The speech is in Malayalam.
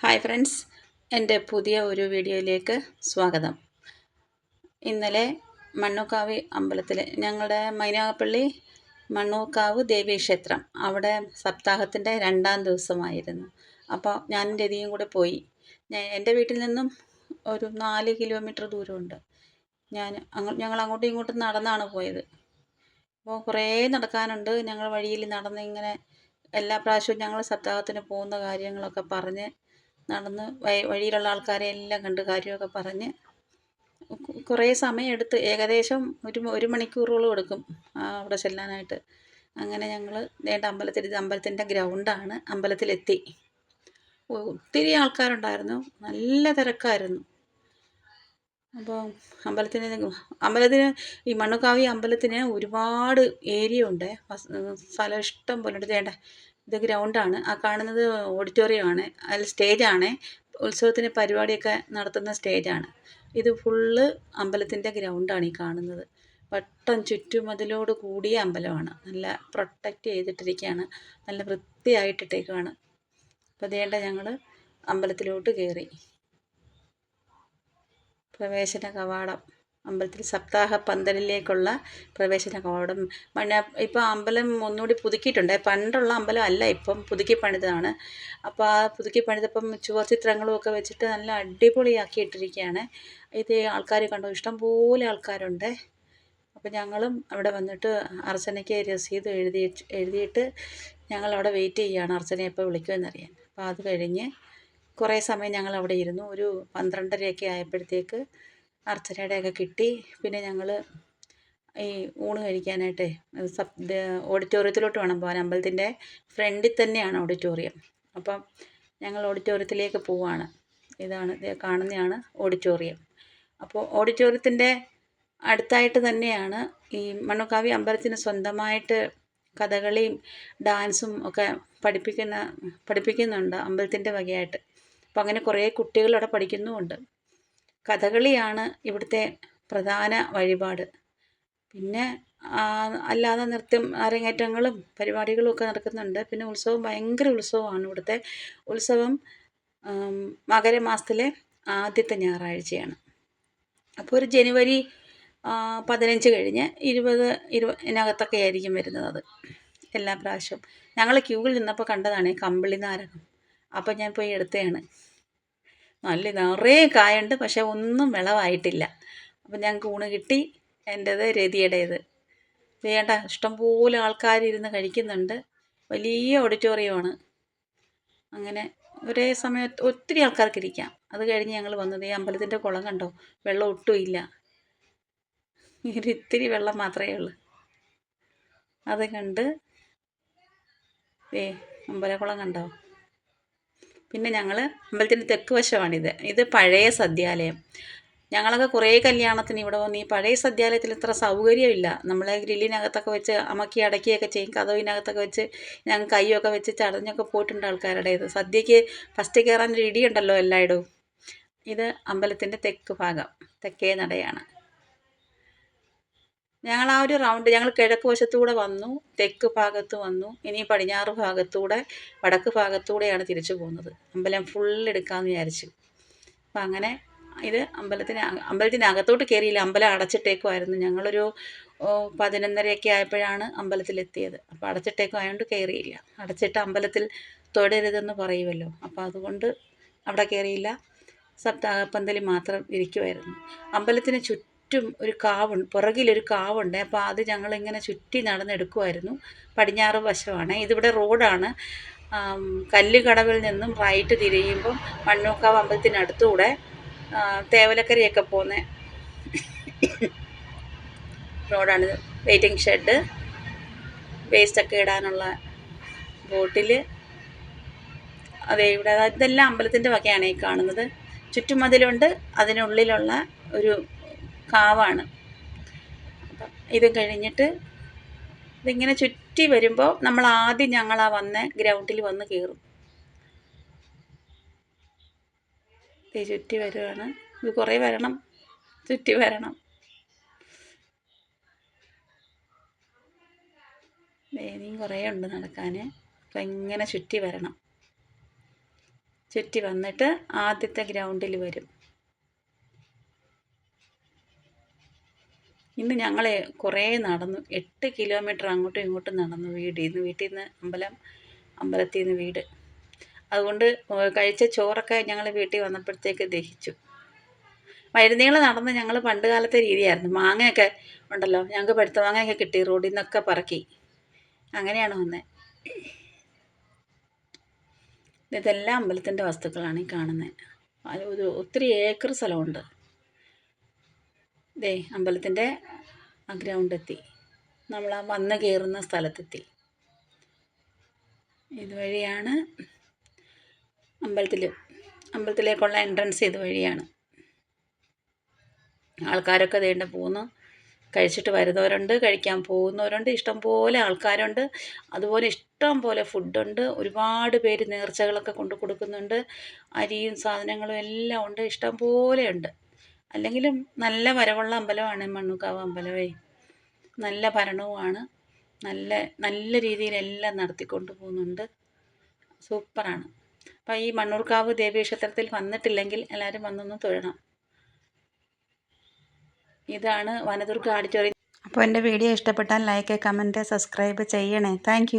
ഹായ് ഫ്രണ്ട്സ്, എൻ്റെ പുതിയ ഒരു വീഡിയോയിലേക്ക് സ്വാഗതം. ഇന്നലെ മണ്ണൂക്കാവ് അമ്പലത്തിൽ ഞങ്ങളുടെ മൈനാഗപ്പള്ളി മണ്ണൂക്കാവ് ദേവീക്ഷേത്രം അവിടെ സപ്താഹത്തിൻ്റെ 2ാം ദിവസമായിരുന്നു. അപ്പോൾ ഞാനും രതിയും കൂടെ പോയി. എൻ്റെ വീട്ടിൽ നിന്നും ഒരു 4 കിലോമീറ്റർ ദൂരമുണ്ട്. ഞങ്ങൾ അങ്ങോട്ടും ഇങ്ങോട്ടും നടന്നാണ് പോയത്. അപ്പോൾ കുറേ നടക്കാനുണ്ട്. ഞങ്ങൾ വഴിയിൽ നടന്ന് ഇങ്ങനെ എല്ലാ പ്രാവശ്യവും ഞങ്ങൾ സപ്താഹത്തിന് പോകുന്ന കാര്യങ്ങളൊക്കെ പറഞ്ഞ് നടന്ന് വഴിയിലുള്ള ആൾക്കാരെ എല്ലാം കണ്ട് കാര്യമൊക്കെ പറഞ്ഞ് കുറേ സമയമെടുത്ത് ഏകദേശം ഒരു മണിക്കൂറോളം എടുക്കും അവിടെ ചെല്ലാനായിട്ട്. അങ്ങനെ ഞങ്ങൾ അമ്പലത്തിൻ്റെ ഗ്രൗണ്ടാണ്, അമ്പലത്തിലെത്തി. ഒത്തിരി ആൾക്കാരുണ്ടായിരുന്നു, നല്ല തിരക്കായിരുന്നു. അപ്പോൾ അമ്പലത്തിന് ഈ മണ്ണൂക്കാവ് അമ്പലത്തിന് ഒരുപാട് ഏരിയ ഉണ്ട്, സ്ഥലം ഇഷ്ടം പോലെ ഉണ്ട്. ഇത് ഗ്രൗണ്ടാണ്, ആ കാണുന്നത് ഓഡിറ്റോറിയമാണ്, അതിൽ സ്റ്റേജാണ്, ഉത്സവത്തിന് പരിപാടിയൊക്കെ നടത്തുന്ന സ്റ്റേജാണ്. ഇത് ഫുള്ള് അമ്പലത്തിൻ്റെ ഗ്രൗണ്ടാണ് ഈ കാണുന്നത്. ചുറ്റുമതിലോട് കൂടിയ അമ്പലമാണ്, നല്ല പ്രൊട്ടക്റ്റ് ചെയ്തിട്ടിരിക്കുകയാണ്, നല്ല വൃത്തിയായിട്ടിട്ടേക്കുവാണ്. അപ്പോൾ ഞങ്ങൾ അമ്പലത്തിലോട്ട് കയറി. പ്രവേശന കവാടം, അമ്പലത്തിൽ സപ്താഹ പന്തലിലേക്കുള്ള പ്രവേശന കവാടം. ഇപ്പോൾ അമ്പലം ഒന്നുകൂടി പുതുക്കിയിട്ടുണ്ട്. പണ്ടുള്ള അമ്പലം അല്ല, ഇപ്പം പുതുക്കി പണിതാണ്. അപ്പോൾ ആ പുതുക്കി പണിതപ്പം ചുവർ ചിത്രങ്ങളും ഒക്കെ വെച്ചിട്ട് നല്ല അടിപൊളിയാക്കി ഇട്ടിരിക്കുകയാണ്. ഇത് ആൾക്കാർ കണ്ടോ, ഇഷ്ടംപോലെ ആൾക്കാരുണ്ട്. അപ്പോൾ ഞങ്ങളും അവിടെ വന്നിട്ട് അർച്ചനയ്ക്ക് രസീത് എഴുതിയിട്ട് ഞങ്ങൾ അവിടെ വെയിറ്റ് ചെയ്യുകയാണ്, അർച്ചന എപ്പോൾ വിളിക്കുമെന്നറിയാൻ. അപ്പോൾ അത് കഴിഞ്ഞ് കുറേ സമയം ഞങ്ങൾ അവിടെ ഇരുന്നു. ഒരു 12:30 ആയപ്പോഴത്തേക്ക് അർച്ചനയുടെയൊക്കെ കിട്ടി. പിന്നെ ഞങ്ങൾ ഈ ഊണ് കഴിക്കാനായിട്ട് ഓഡിറ്റോറിയത്തിലോട്ട് വേണം പോകാൻ. അമ്പലത്തിൻ്റെ ഫ്രണ്ടിൽ തന്നെയാണ് ഓഡിറ്റോറിയം. അപ്പം ഞങ്ങൾ ഓഡിറ്റോറിയത്തിലേക്ക് പോവാണ്. ഇതാണ് കാണുന്നതാണ് ഓഡിറ്റോറിയം. അപ്പോൾ ഓഡിറ്റോറിയത്തിൻ്റെ അടുത്തായിട്ട് തന്നെയാണ് ഈ മണ്ണൂക്കാവ് അമ്പലത്തിന് സ്വന്തമായിട്ട് കഥകളിയും ഡാൻസും ഒക്കെ പഠിപ്പിക്കുന്നുണ്ട് അമ്പലത്തിൻ്റെ വകയായിട്ട്. അപ്പം അങ്ങനെ കുറേ കുട്ടികൾ അവിടെ പഠിക്കുന്നുമുണ്ട്. കഥകളിയാണ് ഇവിടുത്തെ പ്രധാന വഴിപാട്. പിന്നെ അല്ലാതെ നൃത്തം അരങ്ങേറ്റങ്ങളും പരിപാടികളും ഒക്കെ നടക്കുന്നുണ്ട്. പിന്നെ ഉത്സവം ഭയങ്കര ഉത്സവമാണ് ഇവിടുത്തെ. ഉത്സവം മകരമാസത്തിലെ ആദ്യത്തെ ഞായറാഴ്ചയാണ്. അപ്പോൾ ഒരു ജനുവരി 15 കഴിഞ്ഞ് 20 ആയിരിക്കും വരുന്നത് അത് എല്ലാ പ്രാവശ്യവും. ഞങ്ങൾ ക്യൂവിൽ നിന്നപ്പോൾ കണ്ടതാണ് കമ്പിളി നാരകം. അപ്പോൾ ഞാൻ പോയി എടുത്തതാണ്. നല്ല നിറയെ കായുണ്ട്, പക്ഷെ ഒന്നും വിളവായിട്ടില്ല. അപ്പം ഞങ്ങൾക്ക് ഊണ് കിട്ടി. എൻ്റേത് രതിയുടേത്. വേണ്ട, ഇഷ്ടംപോലെ ആൾക്കാരിരുന്ന് കഴിക്കുന്നുണ്ട്. വലിയ ഓഡിറ്റോറിയമാണ്. അങ്ങനെ ഒരേ സമയത്ത് ഒത്തിരി ആൾക്കാർക്ക് ഇരിക്കാം. അത് കഴിഞ്ഞ് ഞങ്ങൾ വന്നത് ഈ അമ്പലത്തിൻ്റെ കുളം കണ്ടോ, വെള്ളം ഒട്ടും ഇല്ല, ഇത്തിരി വെള്ളം മാത്രമേ ഉള്ളൂ. അത് കണ്ട് അമ്പലക്കുളം കണ്ടോ. പിന്നെ ഞങ്ങൾ അമ്പലത്തിൻ്റെ തെക്ക് വശമാണിത്. ഇത് പഴയ സദ്യാലയം. ഞങ്ങളൊക്കെ കുറേ കല്യാണത്തിന് ഇവിടെ വന്ന് ഈ പഴയ സദ്യാലയത്തിൽ ഇത്ര സൗകര്യമില്ല. നമ്മളെ ഗ്രില്ലിനകത്തൊക്കെ വെച്ച് അമക്കി അടക്കിയൊക്കെ ചെയ്യും. കതവിനകത്തൊക്കെ വെച്ച് ഞങ്ങൾ കൈയൊക്കെ വെച്ച് ചടഞ്ഞൊക്കെ പോയിട്ടുണ്ട് ആൾക്കാരുടേത്. സദ്യക്ക് ഫസ്റ്റ് കയറാൻ ഒരു ഇടിയുണ്ടല്ലോ എല്ലായിടവും. ഇത് അമ്പലത്തിൻ്റെ തെക്ക് ഭാഗം, തെക്കേ നടയാണ്. ഞങ്ങൾ ആ ഒരു റൗണ്ട് ഞങ്ങൾ കിഴക്ക് വശത്തൂടെ വന്നു, തെക്ക് ഭാഗത്ത് വന്നു, ഇനി പടിഞ്ഞാറ് ഭാഗത്തൂടെ വടക്ക് ഭാഗത്തൂടെയാണ് തിരിച്ചു പോകുന്നത്. അമ്പലം ഫുൾ എടുക്കാമെന്ന് വിചാരിച്ചു. അപ്പം അങ്ങനെ ഇത് അമ്പലത്തിനകത്തോട്ട് കയറിയില്ല, അമ്പലം അടച്ചിട്ടേക്കുമായിരുന്നു. ഞങ്ങളൊരു 11:30 ആയപ്പോഴാണ് അമ്പലത്തിലെത്തിയത്. അപ്പോൾ അടച്ചിട്ടേക്കുമായതുകൊണ്ട് കയറിയില്ല. അടച്ചിട്ട് അമ്പലത്തിൽ തൊഴരുതെന്ന് പറയുമല്ലോ, അപ്പോൾ അതുകൊണ്ട് അവിടെ കയറിയില്ല. സപ്താഹപ്പന്തൽ മാത്രം ഇരിക്കുമായിരുന്നു. അമ്പലത്തിന് ചുറ്റും ഒരു കാവുണ്ട്, പുറകിലൊരു കാവുണ്ട്. അപ്പോൾ അത് ഞങ്ങളിങ്ങനെ ചുറ്റി നടന്നെടുക്കുമായിരുന്നു. പടിഞ്ഞാറ് വശമാണ് ഇതിവിടെ റോഡാണ്. കല്ലുകടവിൽ നിന്നും റൈറ്റ് തിരിയുമ്പം മണ്ണൂക്കാവ് അമ്പലത്തിനടുത്തൂടെ തേവലക്കരയൊക്കെ പോകുന്ന റോഡാണ്. വെയിറ്റിംഗ് ഷെഡ്, വേസ്റ്റൊക്കെ ഇടാനുള്ള ബോട്ടിൽ, അതെ ഇവിടെ ഇതെല്ലാം അമ്പലത്തിൻ്റെ വകയാണ് ഈ കാണുന്നത്. ചുറ്റുമതിലുണ്ട്, അതിനുള്ളിലുള്ള ഒരു കാവാണ്. അപ്പം ഇത് കഴിഞ്ഞിട്ട് ഇതിങ്ങനെ ചുറ്റി വരുമ്പോൾ നമ്മൾ ആദ്യം ഞങ്ങളാ വന്ന ഗ്രൗണ്ടിൽ വന്ന് കയറും. ചുറ്റി വരുവാണ്. ഇത് കുറേ വരണം, ചുറ്റി വരണം. ഇനിയും കുറേ ഉണ്ട് നടക്കാൻ. അപ്പം ഇങ്ങനെ ചുറ്റി വരണം. ചുറ്റി വന്നിട്ട് ആദ്യത്തെ ഗ്രൗണ്ടിൽ വരും. ഇന്ന് ഞങ്ങൾ കുറേ നടന്നു, 8 കിലോമീറ്റർ അങ്ങോട്ടും ഇങ്ങോട്ടും നടന്നു. വീട്ടിൽ നിന്ന് അമ്പലത്തിൽ നിന്ന് വീട്. അതുകൊണ്ട് കഴിച്ച ചോറൊക്കെ ഞങ്ങൾ വീട്ടിൽ വന്നപ്പോഴത്തേക്ക് ദഹിച്ചു. വഴുതനങ്ങൾ നടന്ന് ഞങ്ങൾ പണ്ട് കാലത്തെ രീതിയായിരുന്നു. മാങ്ങയൊക്കെ ഉണ്ടല്ലോ, ഞങ്ങൾക്ക് പഴുത്ത മാങ്ങയൊക്കെ കിട്ടി, റോഡിൽ നിന്നൊക്കെ പറക്കി. അങ്ങനെയാണ് വന്നത്. ഇതെല്ലാം അമ്പലത്തിൻ്റെ വസ്തുക്കളാണ് ഈ കാണുന്നത്. ഒത്തിരി ഏക്കർ സ്ഥലമുണ്ട്. ദേ അമ്പലത്തിൻ്റെ ആ ഗ്രൗണ്ടെത്തി, നമ്മൾ ആ വന്ന് കയറുന്ന സ്ഥലത്തെത്തി. ഇതുവഴിയാണ് അമ്പലത്തിലേക്കുള്ള എൻട്രൻസ്. ഇതുവഴിയാണ്. ആൾക്കാരൊക്കെ ദേണ്ട പോകുന്നു. കഴിച്ചിട്ട് വരുന്നവരുണ്ട്, കഴിക്കാൻ പോകുന്നവരുണ്ട്, ഇഷ്ടം പോലെ ആൾക്കാരുണ്ട്. അതുപോലെ ഇഷ്ടം പോലെ ഫുഡുണ്ട്. ഒരുപാട് പേര് നേർച്ചകളൊക്കെ കൊണ്ട് കൊടുക്കുന്നുണ്ട്. അരിയും സാധനങ്ങളും എല്ലാം ഉണ്ട്, ഇഷ്ടം പോലെ ഉണ്ട്. അല്ലെങ്കിലും നല്ല വരവുള്ള അമ്പലമാണ് മണ്ണൂക്കാവ് അമ്പലമേ. നല്ല ഭരണവുമാണ്. നല്ല രീതിയിലെല്ലാം നടത്തിക്കൊണ്ട് പോകുന്നുണ്ട്. സൂപ്പറാണ്. അപ്പോൾ ഈ മണ്ണൂർക്കാവ് ദേവീക്ഷേത്രത്തിൽ വന്നിട്ടില്ലെങ്കിൽ എല്ലാവരും വന്നൊന്ന് തൊഴണം. ഇതാണ് വനദുർഗ ഓഡിറ്റോറിയം. അപ്പോൾ എൻ്റെ വീഡിയോ ഇഷ്ടപ്പെട്ടാൽ ലൈക്ക്, കമൻറ്റ്, സബ്സ്ക്രൈബ് ചെയ്യണേ. താങ്ക്